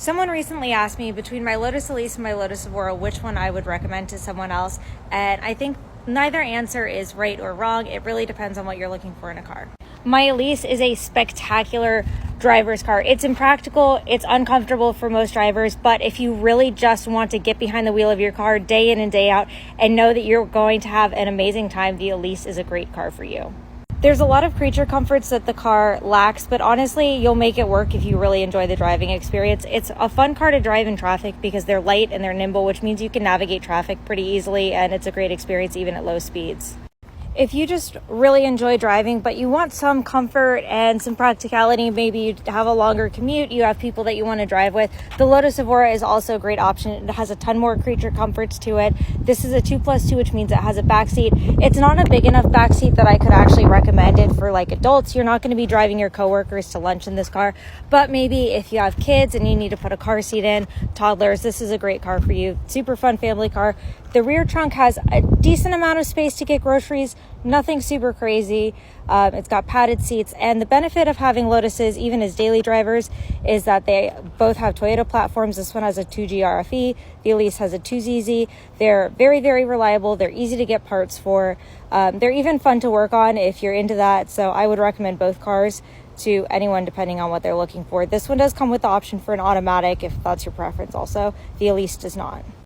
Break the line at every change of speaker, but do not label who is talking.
Someone recently asked me between my Lotus Elise and my Lotus Evora which one I would recommend to someone else, and I think neither answer is right or wrong. It really depends on what you're looking for in a car. My Elise is a spectacular driver's car. It's impractical, it's uncomfortable for most drivers, but if you really just want to get behind the wheel of your car day in and day out and know that you're going to have an amazing time, the Elise is a great car for you. There's a lot of creature comforts that the car lacks, but honestly, you'll make it work if you really enjoy the driving experience. It's a fun car to drive in traffic because they're light and they're nimble, which means you can navigate traffic pretty easily, and it's a great experience even at low speeds. If you just really enjoy driving, but you want some comfort and some practicality, maybe you have a longer commute, you have people that you want to drive with, the Lotus Evora is also a great option. It has a ton more creature comforts to it. This is a 2+2, which means it has a backseat. It's not a big enough backseat that I could actually recommend it for like adults. You're not going to be driving your coworkers to lunch in this car, but maybe if you have kids and you need to put a car seat in, toddlers, this is a great car for you. Super fun family car. The rear trunk has a decent amount of space to get groceries, nothing super crazy. It's got padded seats, and the benefit of having Lotuses, even as daily drivers, is that they both have Toyota platforms. This one has a 2G RFE, the Elise has a 2ZZ. They're very, very reliable. They're easy to get parts for. They're even fun to work on if you're into that, so I would recommend both cars to anyone depending on what they're looking for. This one does come with the option for an automatic if that's your preference also. The Elise does not.